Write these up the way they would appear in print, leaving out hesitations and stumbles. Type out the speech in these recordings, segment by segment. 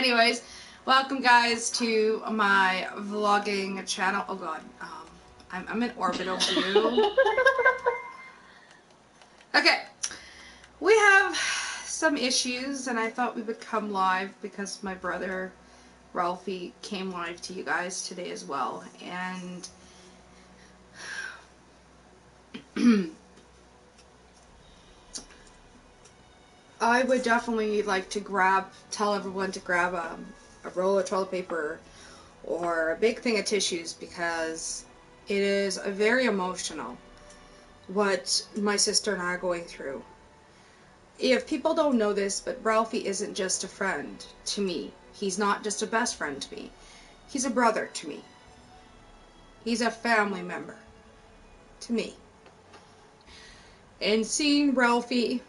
Anyways, welcome guys to my vlogging channel. Oh god, I'm in orbital view. Okay, we have some issues and I thought we would come live because my brother Ralphie came live to you guys today as well. And I would definitely like to tell everyone to grab a roll of toilet paper or a big thing of tissues because it is very emotional what my sister and I are going through. If people don't know this, but Ralphie isn't just a friend to me. He's not just a best friend to me. He's a brother to me. He's a family member to me. And seeing Ralphie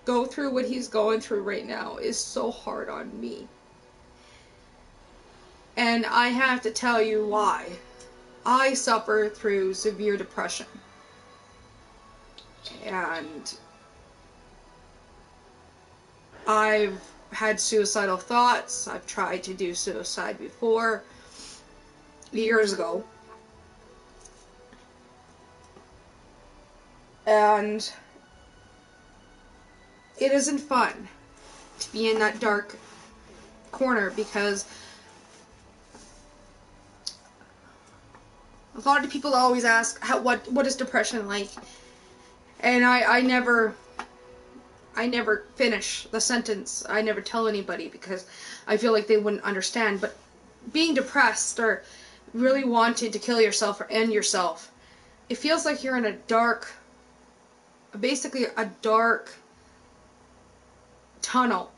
go through what he's going through right now is so hard on me. And I have to tell you why. I suffer through severe depression. And I've had suicidal thoughts. I've tried to do suicide before, years ago. And it isn't fun to be in that dark corner because a lot of people always ask, what is depression like? And I never finish the sentence. I never tell anybody because I feel like they wouldn't understand. But being depressed or really wanting to kill yourself or end yourself, it feels like you're in a dark, basically a dark tunnel,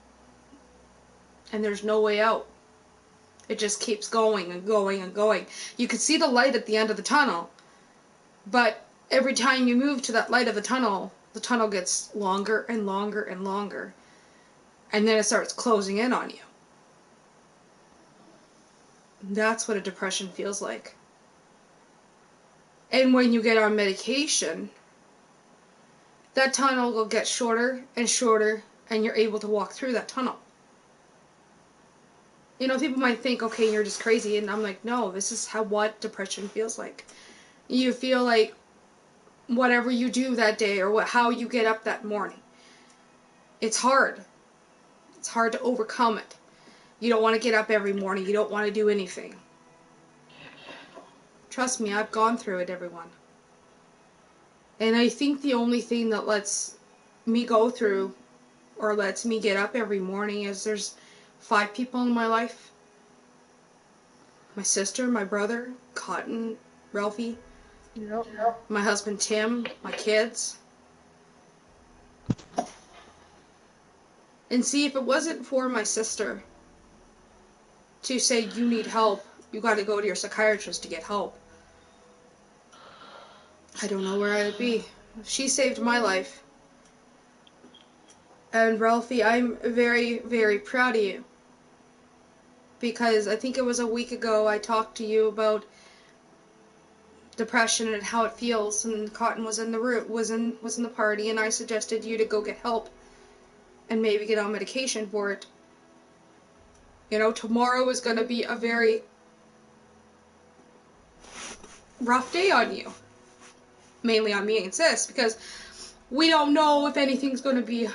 and there's no way out. It just keeps going and going and going. You can see the light at the end of the tunnel, but every time you move to that light of the tunnel gets longer and longer and longer, and then it starts closing in on you. That's what a depression feels like. And when you get on medication, that tunnel will get shorter and shorter, and you're able to walk through that tunnel. You know, people might think, okay, you're just crazy, and I'm like, no, this is what depression feels like. You feel like whatever you do that day or how you get up that morning, it's hard. It's hard to overcome it. You don't want to get up every morning. You don't want to do anything. Trust me, I've gone through it, everyone. And I think the only thing that lets me go through or lets me get up every morning is there's 5 people in my life. My sister, my brother, Cotton, Ralphie, my husband Tim, my kids. And see, if it wasn't for my sister to say, you need help, you gotta go to your psychiatrist to get help, I don't know where I'd be. She saved my life. And Ralphie, I'm very, very proud of you. Because I think it was a week ago I talked to you about depression and how it feels, and Cotton was in the room, was in the party, and I suggested you to go get help and maybe get on medication for it. You know, tomorrow is going to be a very rough day on you. Mainly on me and Sis, because we don't know if anything's going to be,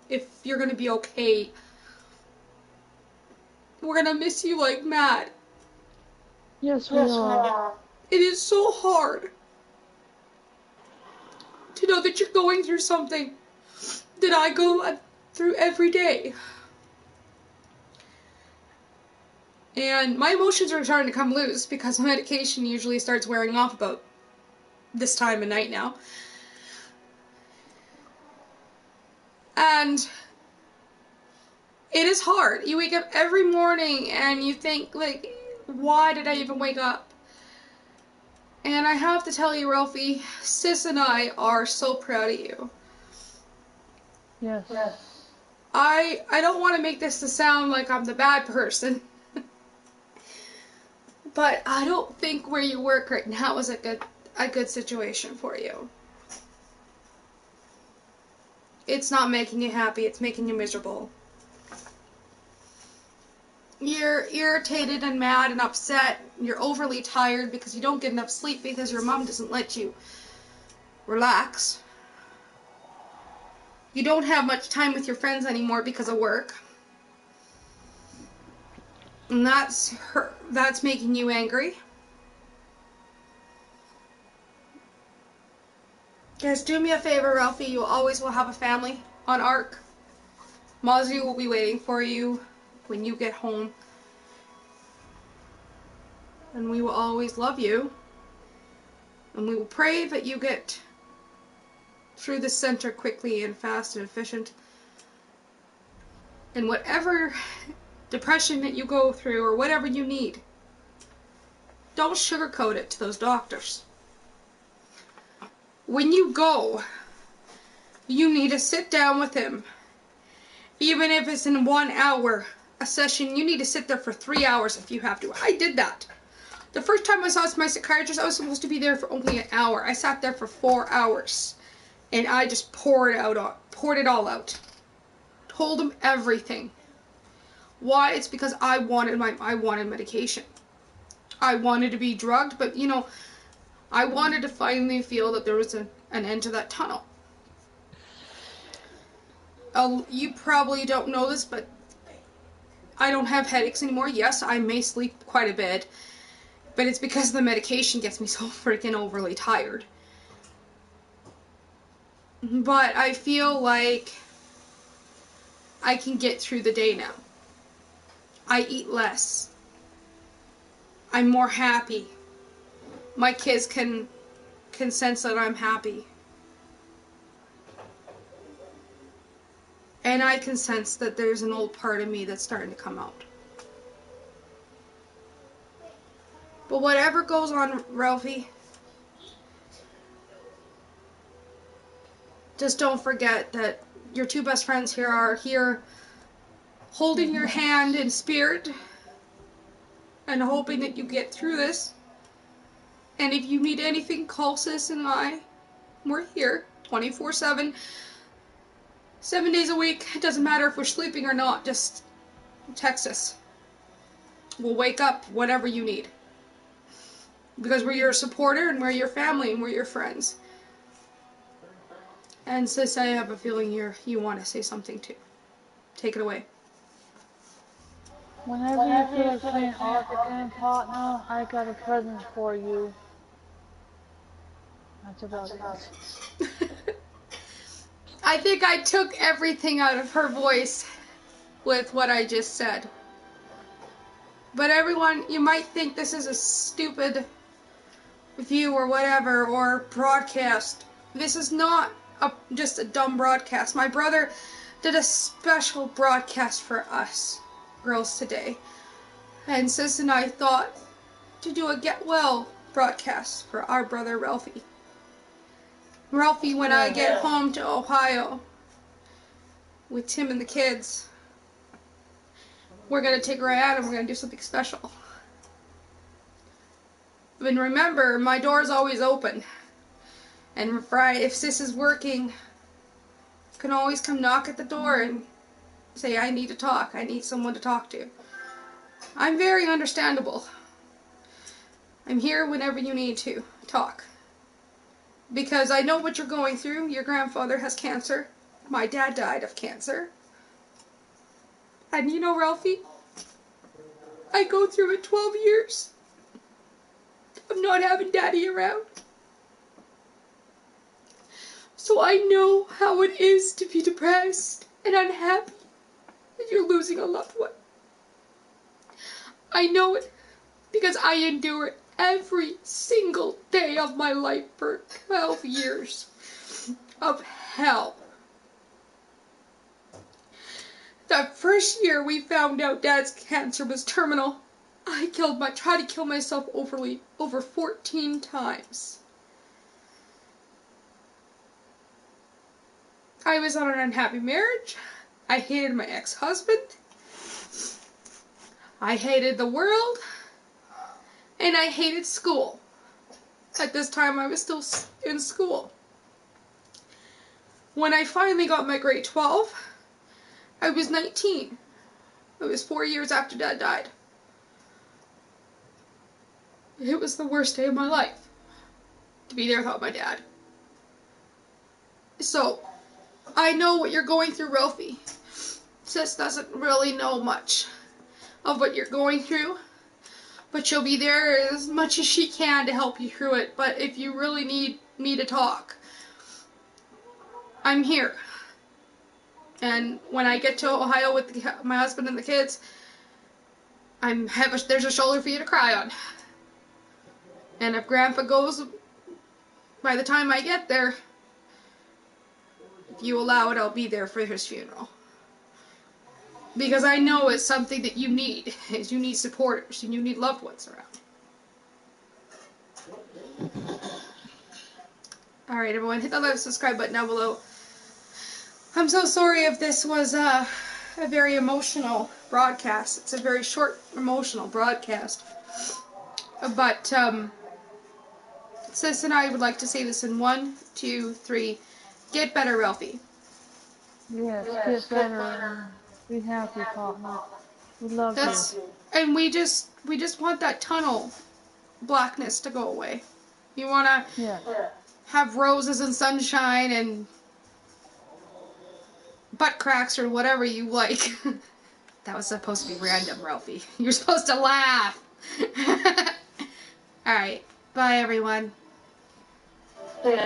if you're going to be okay. We're going to miss you like mad. Yes, we are. It is so hard to know that you're going through something that I go through every day. And my emotions are starting to come loose because my medication usually starts wearing off about this time of night now. And it is hard. You wake up every morning and you think, like, why did I even wake up? And I have to tell you, Ralphie, Sis and I are so proud of you. Yes. I don't want to make this to sound like I'm the bad person. But I don't think where you work right now is a good situation for you. It's not making you happy, it's making you miserable. you're irritated and mad and upset. You're overly tired because you don't get enough sleep because your mom doesn't let you relax. You don't have much time with your friends anymore because of work. And that's making you angry. Guys, do me a favor, Ralphie. You always will have a family on Ark. Mozzie will be waiting for you when you get home. And we will always love you. And we will pray that you get through the center quickly and fast and efficient. And whatever depression that you go through or whatever you need, don't sugarcoat it to those doctors. When you go, you need to sit down with him. Even if it's in 1 hour a session, you need to sit there for 3 hours if you have to. I did that. The first time I saw my psychiatrist, I was supposed to be there for only an hour. I sat there for 4 hours. And I just poured it all out. Told him everything. Why? It's because I wanted medication. I wanted to be drugged, but you know, I wanted to finally feel that there was an end to that tunnel. You probably don't know this, but I don't have headaches anymore. Yes, I may sleep quite a bit, but it's because the medication gets me so freaking overly tired. But I feel like I can get through the day now. I eat less. I'm more happy. My kids can sense that I'm happy. And I can sense that there's an old part of me that's starting to come out. But whatever goes on, Ralphie, just don't forget that your two best friends here are here holding your hand in spirit and hoping that you get through this. And if you need anything, call Sis and I. We're here 24/7, 7 days a week. It doesn't matter if we're sleeping or not. Just text us. We'll wake up whatever you need. Because we're your supporter and we're your family and we're your friends. And Sis, I have a feeling you want to say something too. Take it away. Whenever you feel like playing African partner, I got a present for you. That's about it. I think I took everything out of her voice with what I just said. But everyone, you might think this is a stupid view or whatever, or broadcast. This is not just a dumb broadcast. My brother did a special broadcast for us girls today. And Sis and I thought to do a get well broadcast for our brother Ralphie. Ralphie, when I get home to Ohio with Tim and the kids, we're going to take her out and we're going to do something special. And remember, my door's always open. And if Sis is working, you can always come knock at the door and say, I need to talk. I need someone to talk to. I'm very understandable. I'm here whenever you need to talk. Because I know what you're going through. Your grandfather has cancer. My dad died of cancer. And you know, Ralphie, I go through it 12 years of not having Daddy around. So I know how it is to be depressed and unhappy that you're losing a loved one. I know it because I endure it every single day of my life for 12 years of hell. That first year we found out Dad's cancer was terminal, I tried to kill myself over 14 times. I was on an unhappy marriage. I hated my ex-husband. I hated the world. And I hated school. At this time I was still in school. When I finally got my grade 12, I was 19. It was 4 years after Dad died. It was the worst day of my life to be there without my dad. So, I know what you're going through, Ralphie. Sis doesn't really know much of what you're going through, but she'll be there as much as she can to help you through it. But if you really need me to talk, I'm here. And when I get to Ohio with my husband and the kids, there's a shoulder for you to cry on. And if Grandpa goes by the time I get there, if you allow it, I'll be there for his funeral. Because I know it's something that you need, is you need supporters and you need loved ones around. Alright everyone, hit that like subscribe button down below. I'm so sorry if this was a very emotional broadcast. It's a very short emotional broadcast. But Sis and I would like to say this in 1, 2, 3. Get better, Ralphie. Yes, get better and be happy, partner. We love you. And we just want that tunnel blackness to go away. You wanna have roses and sunshine and butt cracks or whatever you like. That was supposed to be random, Ralphie. You're supposed to laugh. Alright, bye everyone. Yeah.